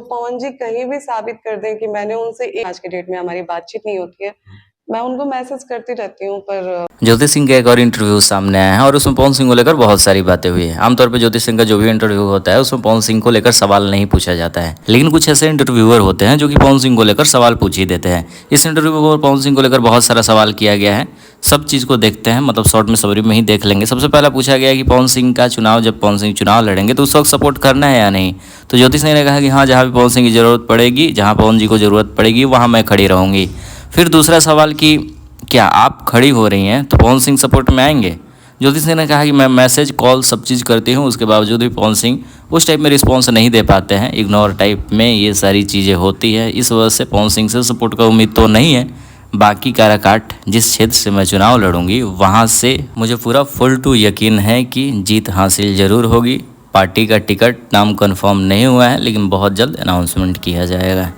पवन जी कहीं भी साबित कर दें कि मैंने उनसे आज के डेट में हमारी बातचीत नहीं होती है, मैं उनको मैसेज करती रहती हूँ पर ज्योति सिंह का एक और इंटरव्यू सामने आया है और उसमें पवन सिंह को लेकर बहुत सारी बातें हुई है। आमतौर पे ज्योति सिंह का जो भी इंटरव्यू होता है उसमें पवन सिंह को लेकर सवाल नहीं पूछा जाता है, लेकिन कुछ ऐसे इंटरव्यूअर होते हैं जो कि पवन सिंह को लेकर सवाल पूछ ही देते हैं। इस इंटरव्यू में पवन सिंह को लेकर बहुत सारा सवाल किया गया है। सब चीज़ को देखते हैं, मतलब शॉर्ट में समरी में ही देख लेंगे। सबसे पहला पूछा गया कि पवन सिंह का चुनाव, जब पवन सिंह चुनाव लड़ेंगे तो उस वक्त सपोर्ट करना है या नहीं। तो ज्योति सिंह ने कहा कि हाँ, जहाँ भी पवन सिंह की ज़रूरत पड़ेगी, जहाँ पवन जी को ज़रूरत पड़ेगी वहाँ मैं खड़ी रहूँगी। फिर दूसरा सवाल कि क्या आप खड़ी हो रही हैं तो पवन सिंह सपोर्ट में आएंगे। ज्योति सिंह ने कहा कि मैं मैसेज कॉल सब चीज़ करती हूँ, उसके बावजूद भी पवन सिंह उस टाइप में रिस्पॉन्स नहीं दे पाते हैं। इग्नोर टाइप में ये सारी चीज़ें होती है, इस वजह से पवन सिंह से सपोर्ट का उम्मीद तो नहीं है। बाकी काराकाट जिस क्षेत्र से मैं चुनाव लड़ूंगी वहाँ से मुझे पूरा फुल टू यकीन है कि जीत हासिल ज़रूर होगी। पार्टी का टिकट नाम कन्फर्म नहीं हुआ है, लेकिन बहुत जल्द अनाउंसमेंट किया जाएगा।